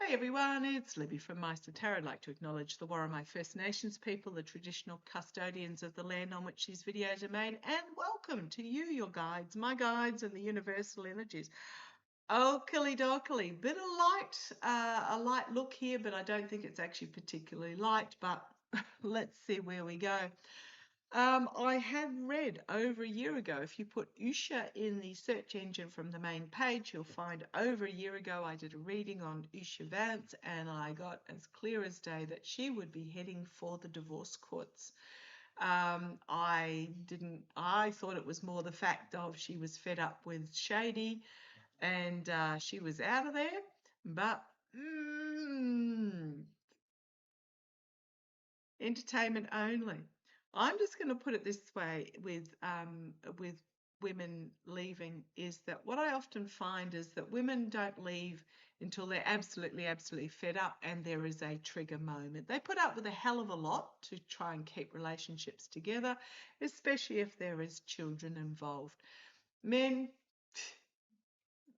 Hey everyone, it's Libby from Meister Tarot. I'd like to acknowledge the Warramai First Nations people, the traditional custodians of the land on which these videos are made, and welcome to you, your guides, my guides, and the universal energies. Oakley dokley, bit of light, a light look here, but I don't think it's actually particularly light, but let's see where we go. I had read over a year ago, if you put Usha in the search engine from the main page, you'll find over a year ago I did a reading on Usha Vance and I got as clear as day that she would be heading for the divorce courts. I thought it was more the fact of she was fed up with Shady and she was out of there, but entertainment only. I'm just going to put it this way with women leaving is that what I often find is that women don't leave until they're absolutely fed up and there is a trigger moment. They put up with a hell of a lot to try and keep relationships together, especially if there is children involved. Men,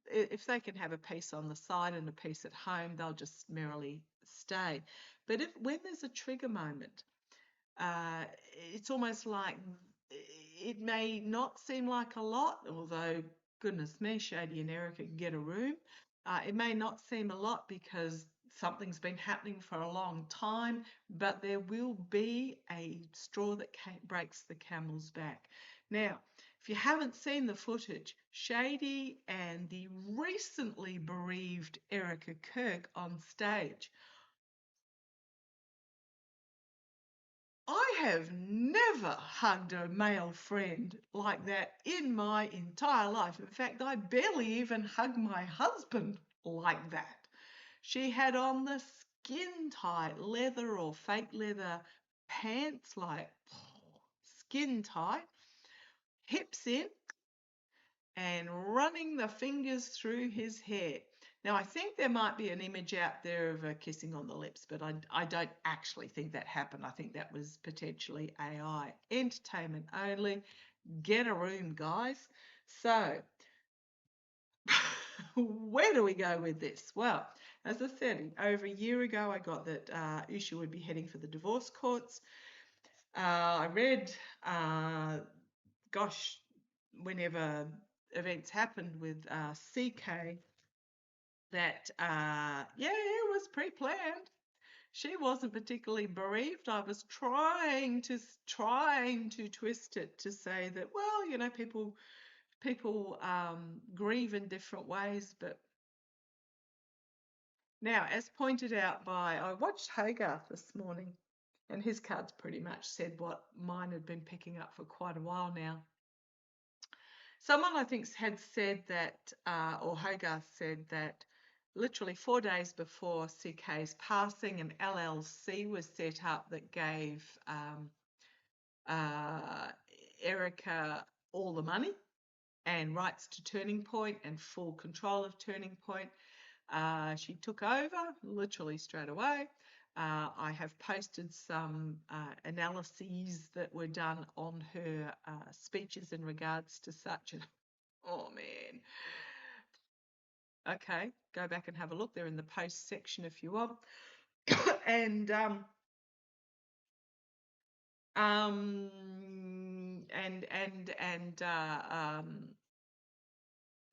if they can have a piece on the side and a piece at home, they'll just merrily stay. But when there's a trigger moment, it's almost like it may not seem like a lot, although goodness me, Shady and Erika get a room. It may not seem a lot because something's been happening for a long time, but there will be a straw that breaks the camel's back. Now, if you haven't seen the footage, Shady and the recently bereaved Erika Kirk on stage, I have never hugged a male friend like that in my entire life. In fact, I barely even hugged my husband like that. She had on the skin tight leather or fake leather pants, like skin tight, hips in, and running the fingers through his hair. Now, I think there might be an image out there of her kissing on the lips, but I don't actually think that happened. I think that was potentially AI. Entertainment only. Get a room, guys. So, where do we go with this? Well, as I said, over a year ago, I got that Usha would be heading for the divorce courts. I read, gosh, whenever events happened with CK, that it was pre-planned. She wasn't particularly bereaved. I was trying to twist it to say that, well, you know, people grieve in different ways. But now, as pointed out by, I watched Hogarth this morning, and his cards pretty much said what mine had been picking up for quite a while now. Someone, I think, had said that, or Hogarth said that literally 4 days before CK's passing, an LLC was set up that gave Erika all the money and rights to Turning Point and full control of Turning Point. She took over literally straight away. I have posted some analyses that were done on her speeches in regards to such. And oh man. Okay, go back and have a look. They're in the post section if you want. and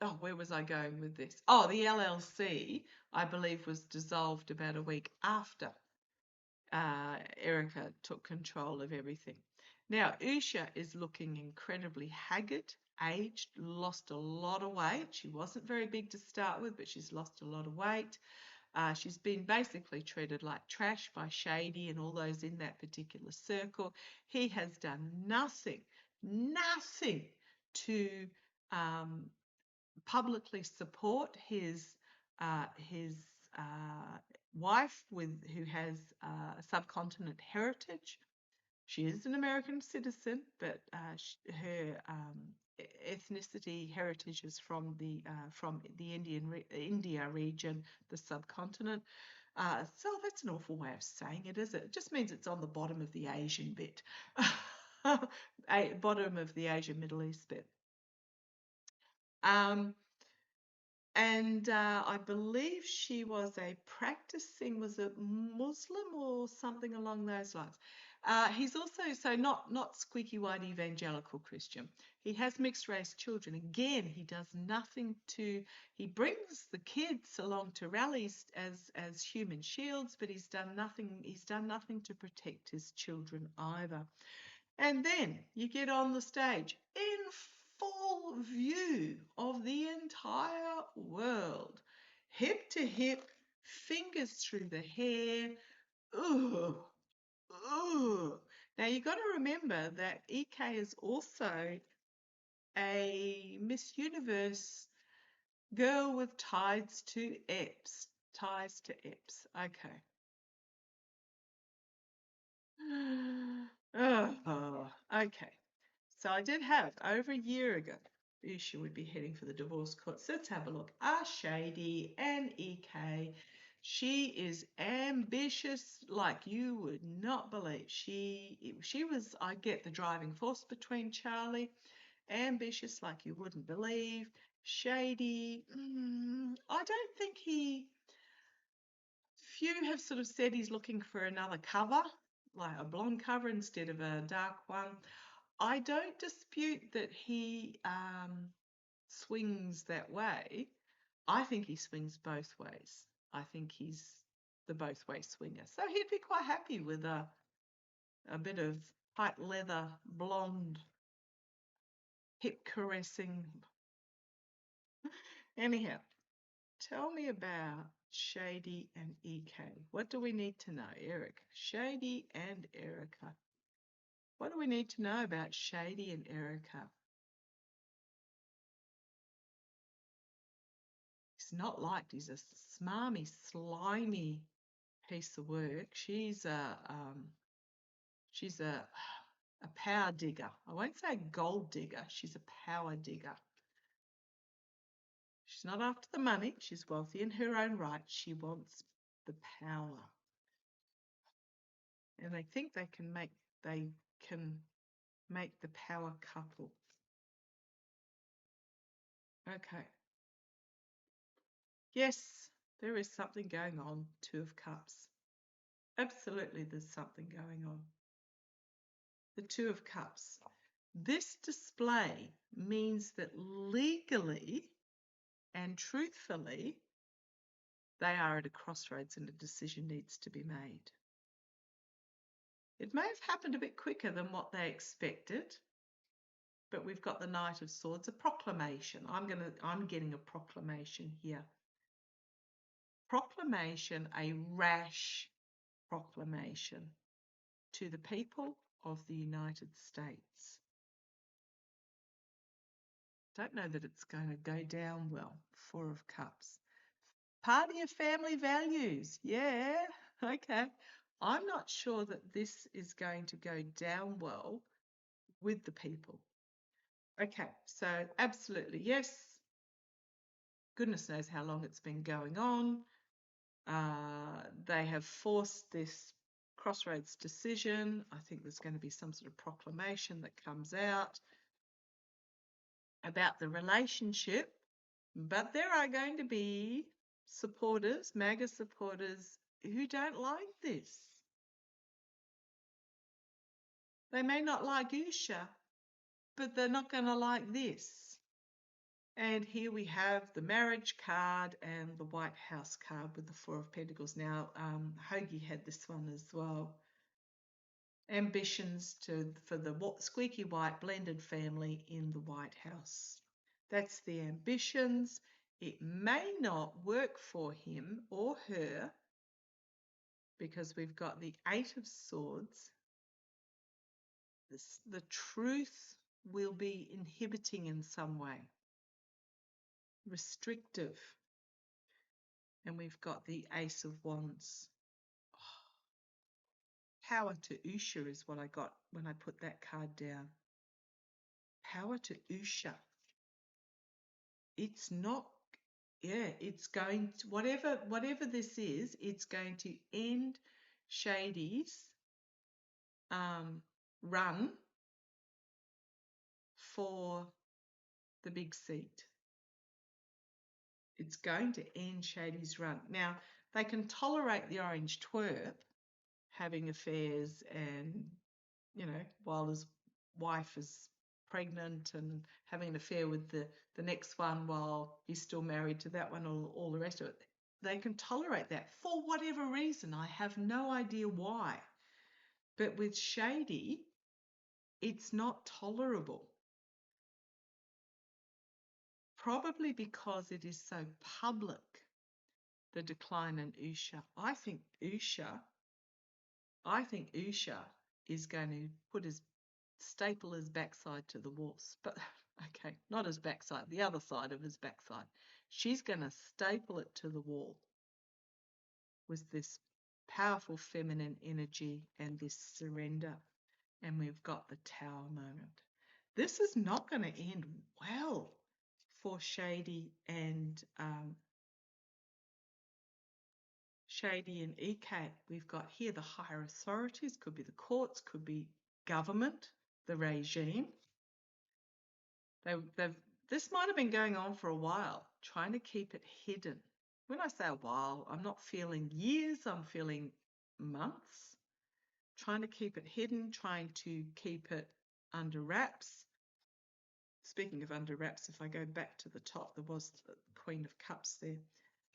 oh, where was I going with this? Oh, the LLC, I believe, was dissolved about a week after Erika took control of everything. Now, Usha is looking incredibly haggard, aged, lost a lot of weight. She wasn't very big to start with, but she's lost a lot of weight. She's been basically treated like trash by Shady and all those in that particular circle. He has done nothing to publicly support his wife who has subcontinent heritage. She is an American citizen, but her ethnicity heritage is from the India region, the subcontinent. So that's an awful way of saying it, is it? It just means it's on the bottom of the Asian bit, bottom of the Asian Middle East bit. And I believe she was a practicing, was it Muslim or something along those lines. He's also, so not squeaky white evangelical Christian. He has mixed race children. Again, he does nothing to, he brings the kids along to rallies as human shields, but he's done nothing to protect his children either. And then you get on the stage in full view of the entire world, hip to hip, fingers through the hair. Ugh, ugh. Now you got to remember that EK is also a Miss Universe girl with ties to Epps. Ties to Epps. Okay. Oh, okay. So I did have over a year ago. She would be heading for the divorce court. So let's have a look. Shady and EK. She is ambitious like you would not believe. She was, I get the driving force between Charlie. Ambitious like you wouldn't believe. Shady. I don't think few have sort of said he's looking for another cover, like a blonde cover instead of a dark one. I don't dispute that he swings that way. I think he swings both ways. I think he's the both way swinger. So he'd be quite happy with a bit of tight leather, blonde, hip caressing. Anyhow, tell me about Shady and EK. What do we need to know, Eric? Shady and Erika. What do we need to know about Shady and Erika? He's not liked. He's a smarmy, slimy piece of work. She's a power digger. I won't say gold digger. She's a power digger. She's not after the money. She's wealthy in her own right. She wants the power. And they think they can make the power couple. Okay. Yes, there is something going on. Two of Cups. Absolutely, there's something going on. The Two of Cups. This display means that legally and truthfully, they are at a crossroads and a decision needs to be made. It may have happened a bit quicker than what they expected, but we've got the Knight of Swords, a proclamation. I'm getting a proclamation here. Proclamation, a rash proclamation to the people of the United States. Don't know that it's going to go down well. Four of Cups. Party of family values. Yeah, okay. I'm not sure that this is going to go down well with the people. Okay, so absolutely yes. Goodness knows how long it's been going on. They have forced this crossroads decision. I think there's going to be some sort of proclamation that comes out about the relationship, but there are going to be supporters, MAGA supporters, who don't like this. They may not like Usha, but they're not going to like this. And here we have the marriage card and the White House card with the Four of Pentacles. Now, Hoagie had this one as well. Ambitions for the squeaky white blended family in the White House. That's the ambitions. It may not work for him or her because we've got the Eight of Swords. The truth will be inhibiting in some way, restrictive. And we've got the Ace of Wands. Power to Usha is what I got when I put that card down. Power to Usha. It's not, it's going to, whatever this is, it's going to end Shady's run for the big seat. It's going to end Shady's run. Now, they can tolerate the orange twerp, having affairs and, while his wife is pregnant and having an affair with the next one while he's still married to that one, or all the rest of it. They can tolerate that for whatever reason. I have no idea why. But with Shady, it's not tolerable. Probably because it is so public, the decline in Usha. I think Usha is going to staple his backside to the wall. But okay, not his backside, the other side of his backside. She's going to staple it to the wall with this powerful feminine energy and this surrender. And we've got the Tower moment. This is not going to end well for Shady and Erika. We've got here the higher authorities, could be the courts, could be government, the regime. This might have been going on for a while, trying to keep it hidden. When I say a while, I'm not feeling years, I'm feeling months. Trying to keep it hidden, trying to keep it under wraps. Speaking of under wraps, if I go back to the top, there was the Queen of Cups there.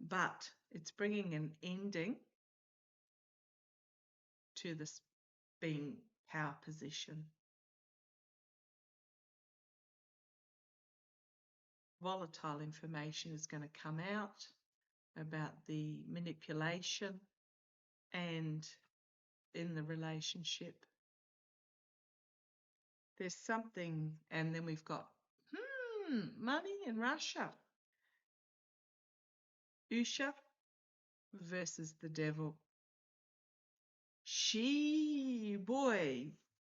But it's bringing an ending to this being power position. Volatile information is going to come out about the manipulation and in the relationship. There's something, and then we've got money in Russia. Usha versus the devil.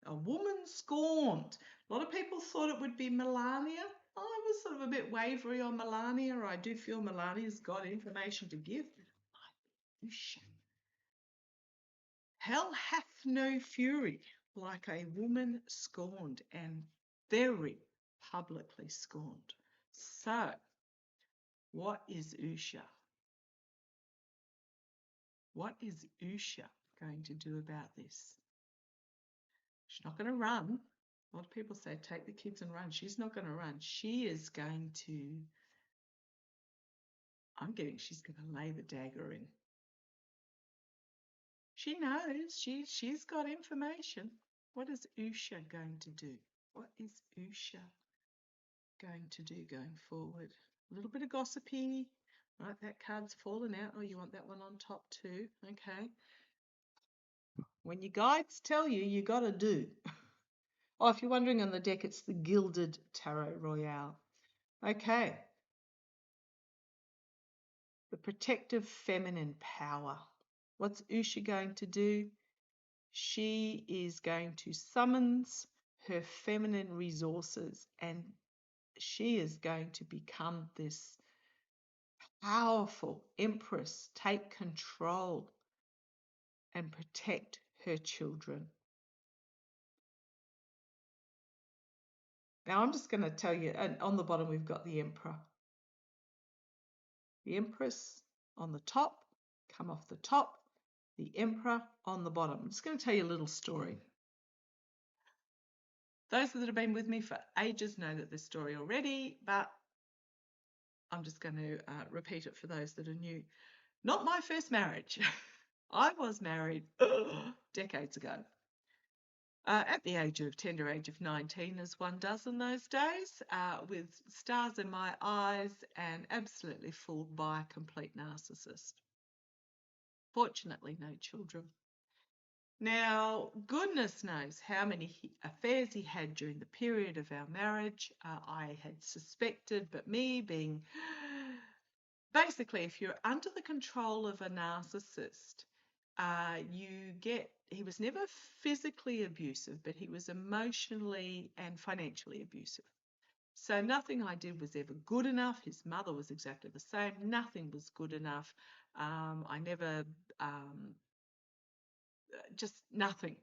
A woman scorned. A lot of people thought it would be Melania. I was sort of a bit wavery on Melania. I do feel Melania's got information to give. Usha. Hell hath no fury like a woman scorned, and very publicly scorned. So, what is Usha? What is Usha going to do about this? She's not going to run. A lot of people say, take the kids and run. She's not going to run. She is going to, she's going to lay the dagger in. She knows. She's got information. What is Usha going to do? What is Usha going to do going forward? A little bit of gossipy. Right, that card's fallen out. Oh, you want that one on top too? Okay. When your guides tell you, you got to do. Oh, if you're wondering on the deck, it's the Gilded Tarot Royale. Okay. The protective feminine power. What's Usha going to do? She is going to summons her feminine resources, and she is going to become this powerful empress, take control and protect her children. Now I'm just going to tell you, and on the bottom we've got the Emperor. The Empress on the top, come off the top, the Emperor on the bottom. I'm just going to tell you a little story. Those that have been with me for ages know that this story already, but I'm just going to repeat it for those that are new. Not my first marriage. I was married decades ago. At the tender age of 19, as one does in those days, with stars in my eyes and absolutely fooled by a complete narcissist. Fortunately, no children. Now, goodness knows how many affairs he had during the period of our marriage. I had suspected, but me being basically, if you're under the control of a narcissist, he was never physically abusive, but he was emotionally and financially abusive. So nothing I did was ever good enough. His mother was exactly the same. Nothing was good enough. I never, just nothing.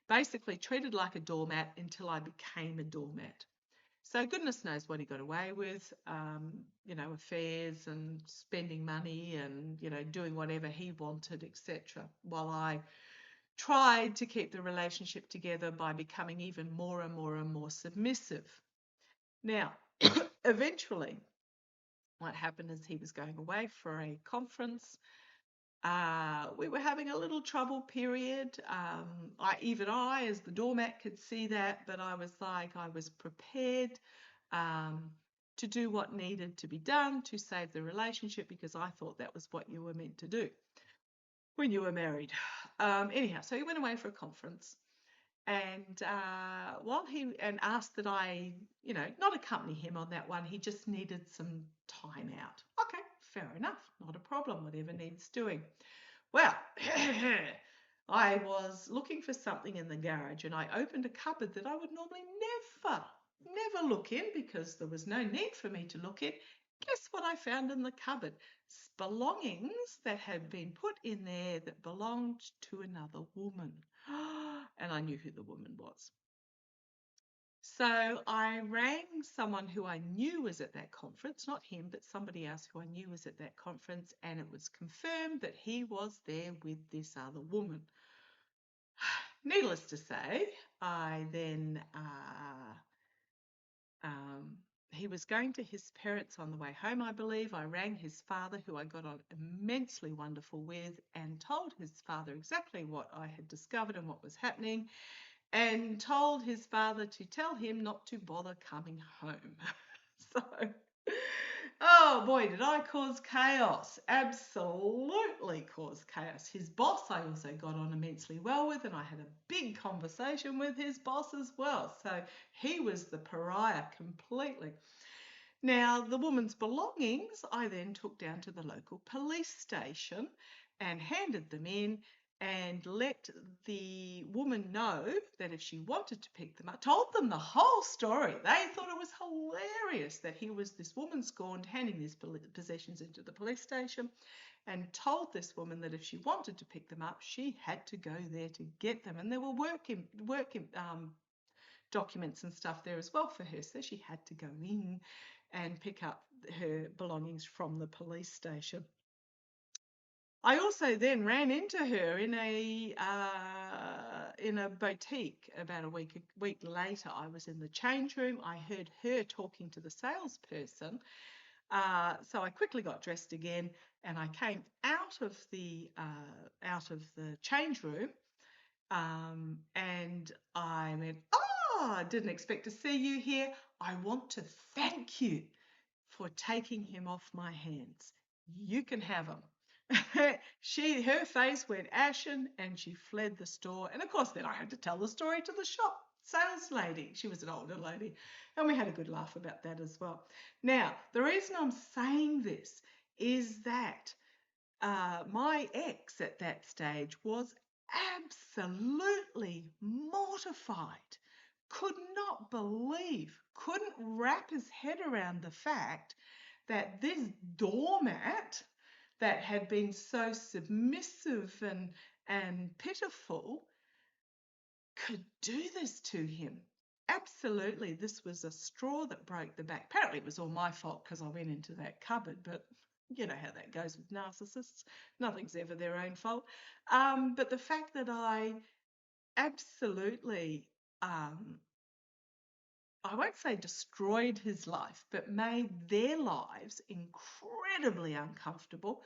Basically treated like a doormat until I became a doormat. So goodness knows what he got away with, affairs and spending money and, doing whatever he wanted, etc. While I tried to keep the relationship together by becoming even more and more and more submissive. Now, eventually, what happened is he was going away for a conference. We were having a little trouble period. Even I, as the doormat, could see that, but I was prepared to do what needed to be done to save the relationship, because I thought that was what you were meant to do when you were married. Anyhow, so he went away for a conference, and asked that I, not accompany him on that one. He just needed some time out. Okay, fair enough, not a problem, whatever needs doing. Well, I was looking for something in the garage, and I opened a cupboard that I would normally never look in, because there was no need for me to look in. Guess what I found in the cupboard? Belongings that had been put in there that belonged to another woman. And I knew who the woman was. So I rang someone who I knew was at that conference, not him, but somebody else who I knew was at that conference, and it was confirmed that he was there with this other woman. Needless to say, I then, he was going to his parents on the way home, I believe. I rang his father, who I got on immensely wonderful with, and told his father exactly what I had discovered and what was happening, and told his father to tell him not to bother coming home. So, oh boy, did I cause chaos. Absolutely cause chaos. His boss I also got on immensely well with, and I had a big conversation with his boss as well. So he was the pariah completely. Now, the woman's belongings I then took down to the local police station and handed them in, and let the woman know that if she wanted to pick them up, told them the whole story. They thought it was hilarious that he was, this woman scorned, handing these possessions into the police station, and told this woman that if she wanted to pick them up, she had to go there to get them. And there were work documents and stuff there as well for her, so she had to go in and pick up her belongings from the police station. I also then ran into her in a boutique about a week later. I was in the change room. I heard her talking to the salesperson, so I quickly got dressed again, and I came out of the change room, and I went, "Oh, I didn't expect to see you here. I want to thank you for taking him off my hands. You can have him." Her face went ashen, and she fled the store. And of course, then I had to tell the story to the shop sales lady. She was an older lady, and we had a good laugh about that as well. Now, the reason I'm saying this is that my ex at that stage was absolutely mortified, could not believe, couldn't wrap his head around the fact that this doormat that had been so submissive and pitiful could do this to him. Absolutely, this was a straw that broke the back. Apparently it was all my fault because I went into that cupboard, but you know how that goes with narcissists. Nothing's ever their own fault. But the fact that I absolutely, I won't say destroyed his life, but made their lives incredibly uncomfortable.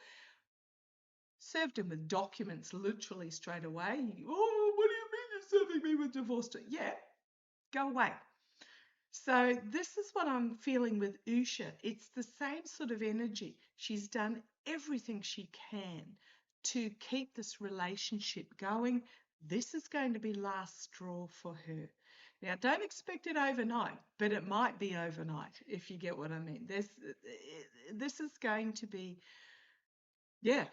Served him with documents literally straight away. Oh, what do you mean you're serving me with divorce? Yeah, go away. So this is what I'm feeling with Usha. It's the same sort of energy. She's done everything she can to keep this relationship going. This is going to be last straw for her. Now, don't expect it overnight, but it might be overnight, if you get what I mean. This is going to be, yeah,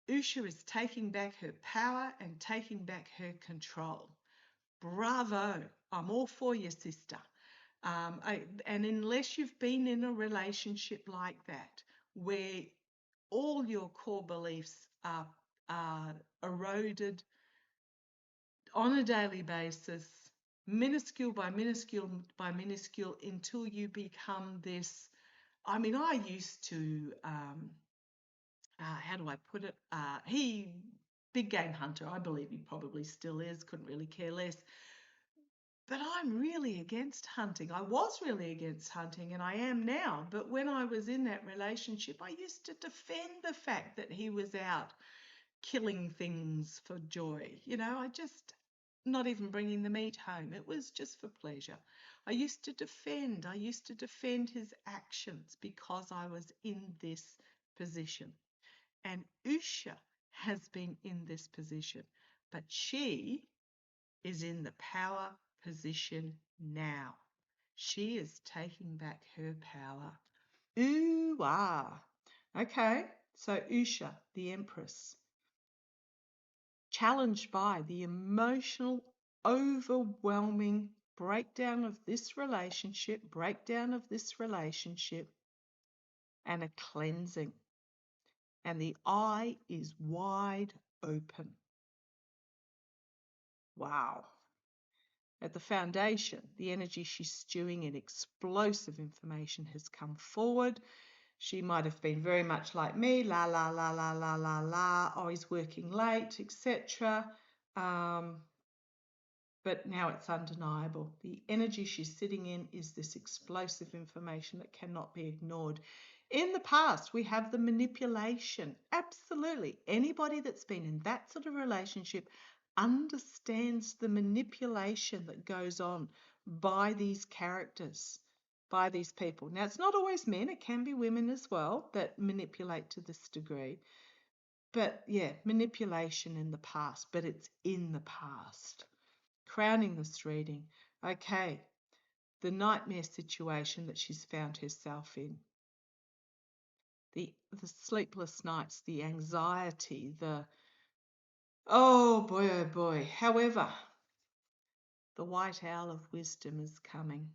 Usha is taking back her power and taking back her control. Bravo. I'm all for you, sister. And unless you've been in a relationship like that, where all your core beliefs are eroded on a daily basis, minuscule by minuscule by minuscule until you become this. I mean, I used to, how do I put it? Big game hunter, I believe he probably still is, couldn't really care less. But I'm really against hunting. I was really against hunting and I am now. But when I was in that relationship, I used to defend the fact that he was out killing things for joy. I just, not even bringing the meat home. It was just for pleasure. I used to defend his actions because I was in this position. And Usha has been in this position, but she is in the power position now. She is taking back her power. Ooh, ah. Okay, so Usha, the Empress, challenged by the emotional, overwhelming breakdown of this relationship, and a cleansing. And the eye is wide open. Wow. At the foundation, the energy she's stewing in explosive information has come forward. She might have been very much like me, la, la, la, la, la, la, la, always working late, etc. But now it's undeniable. The energy she's sitting in is this explosive information that cannot be ignored. In the past, we have the manipulation. Absolutely. Anybody that's been in that sort of relationship understands the manipulation that goes on by these characters, by these people. Now, it's not always men. It can be women as well that manipulate to this degree. But yeah, manipulation in the past, but it's in the past. Crowning this reading, okay, the nightmare situation that she's found herself in, the sleepless nights, the anxiety, oh boy. However, the white owl of wisdom is coming.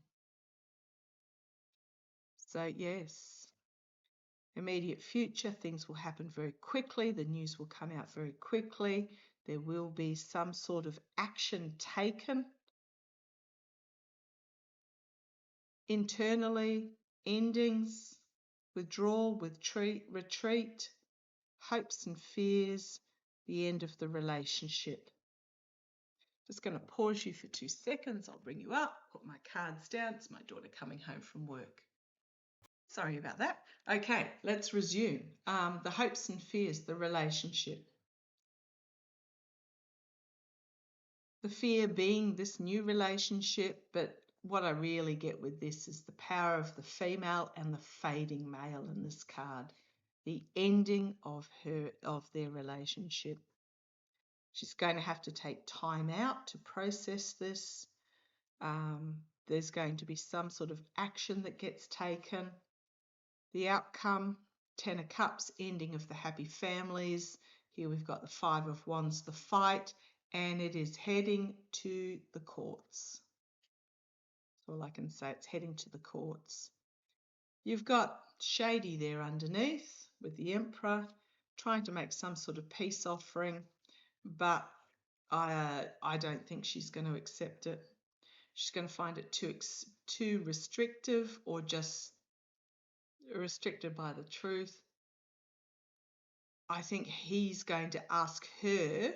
So yes, immediate future, things will happen very quickly. The news will come out very quickly. There will be some sort of action taken internally, endings, withdrawal, retreat, hopes and fears, the end of the relationship. Just going to pause you for 2 seconds. I'll bring you up, put my cards down. It's my daughter coming home from work. Sorry about that. Okay, let's resume. The hopes and fears, the relationship. The fear being this new relationship, but what I really get with this is the power of the female and the fading male in this card. The ending of their relationship. She's going to have to take time out to process this. There's going to be some sort of action that gets taken. The outcome, 10 of Cups, ending of the happy families. Here we've got the 5 of Wands, the fight, and it is heading to the courts. That's all I can say, it's heading to the courts. You've got Shady there underneath with the Emperor, trying to make some sort of peace offering, but I don't think she's going to accept it. She's going to find it too restrictive, or just restricted by the truth. I think he's going to ask her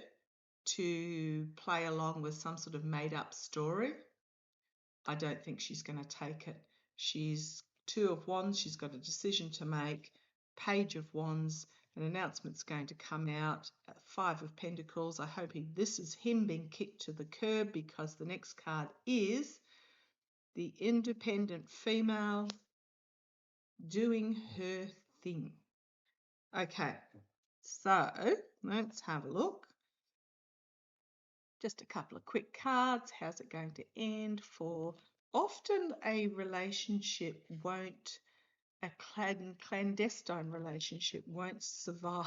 to play along with some sort of made-up story. I don't think she's going to take it. She's 2 of Wands. She's got a decision to make. Page of Wands. An announcement's going to come out. 5 of Pentacles. I hope this is him being kicked to the curb, because the next card is the independent female doing her thing. Okay, so let's have a look. Just a couple of quick cards. How's it going to end for? Often a relationship won't, a clandestine relationship won't survive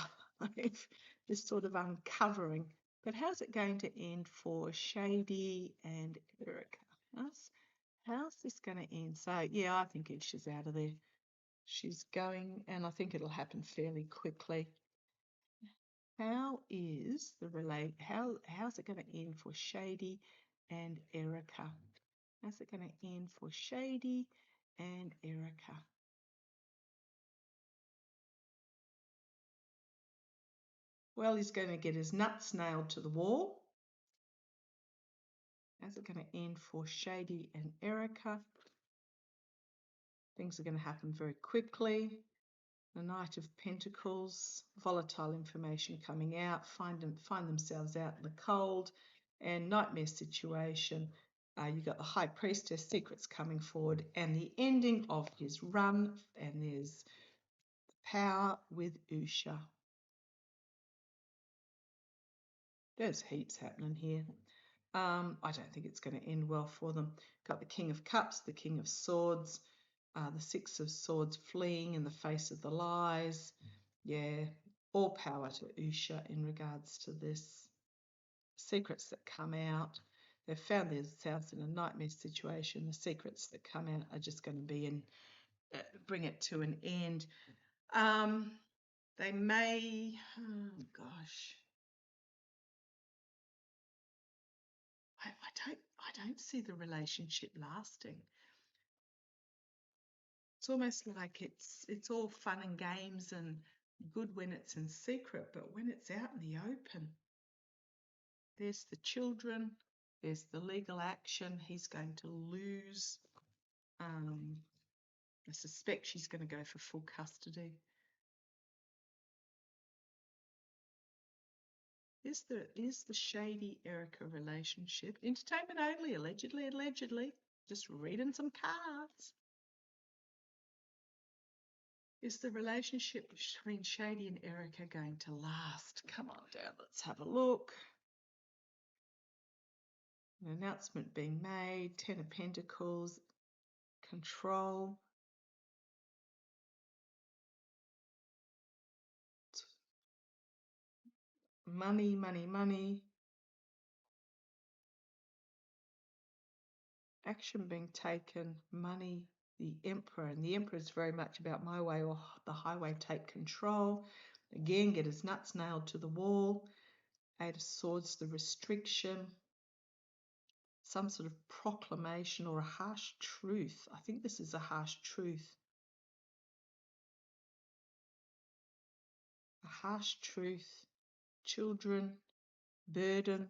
this sort of uncovering. But how's it going to end for Shady and Erika? How's this going to end? So yeah, I think she's out of there. She's going, and I think it'll happen fairly quickly. How is how's it going to end for Shady and Erika. How's it going to end for Shady and Erika? Well, he's going to get his nuts nailed to the wall. How's it going to end for Shady and Erika? Things are going to happen very quickly. The Knight of Pentacles, volatile information coming out, find themselves out in the cold, and nightmare situation. You've got the High Priestess, secrets coming forward, and the ending of his run, and there's power with Usha. There's heaps happening here. I don't think it's going to end well for them. Got the King of Cups, the King of Swords, the Six of Swords fleeing in the face of the lies. Yeah, all power to Usha in regards to this. Secrets that come out. They've found themselves in a nightmare situation. The secrets that come out are just going to be in, bring it to an end. They may, oh gosh. I don't see the relationship lasting. It's almost like it's all fun and games and good when it's in secret, but when it's out in the open, there's the children, there's the legal action. He's going to lose. I suspect she's going to go for full custody. Is the Shady Erika relationship entertainment only? Allegedly. Just reading some cards. Is the relationship between Shady and Erika going to last? Come on down, let's have a look. An announcement being made, 10 of Pentacles, control. Money. Action being taken, money, the Emperor. And the Emperor is very much about my way or the highway, take control. Again, get his nuts nailed to the wall. Eight of Swords, the restriction. Some sort of proclamation or a harsh truth. I think this is a harsh truth. A harsh truth. Children, burden.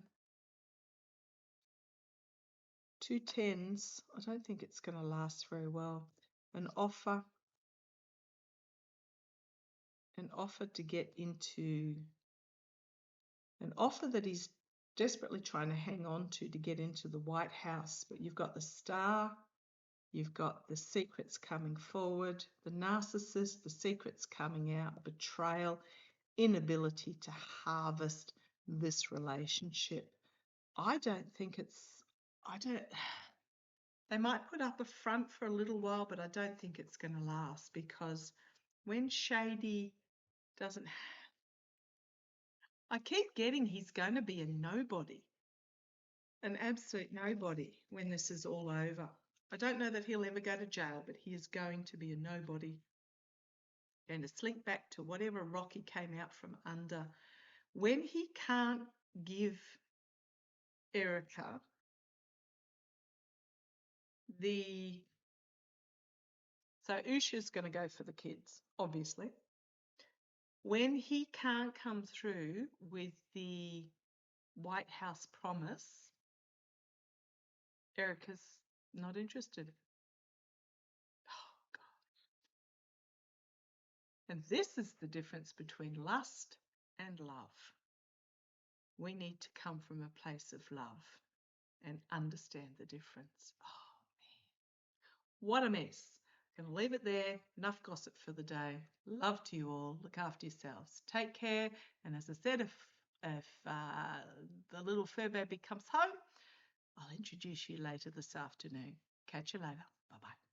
2 tens. I don't think it's going to last very well. An offer to get into, an offer that he's desperately trying to hang on to get into the White House. But you've got the Star, you've got the secrets coming forward, the narcissist, the secrets coming out, betrayal, inability to harvest this relationship. They might put up a front for a little while, but I don't think it's going to last, because when Shady doesn't, I keep getting he's going to be a nobody, an absolute nobody when this is all over. I don't know that he'll ever go to jail, but he is going to be a nobody. Going to slink back to whatever rock he came out from under. When he can't give Erika so Usha's going to go for the kids, obviously. When he can't come through with the White House promise, Erika's not interested. Oh, God. And this is the difference between lust and love. We need to come from a place of love and understand the difference. Oh, man. What a mess. I'm going to leave it there. Enough gossip for the day. Love to you all. Look after yourselves. Take care. And as I said, if the little fur baby comes home, I'll introduce you later this afternoon. Catch you later. Bye-bye.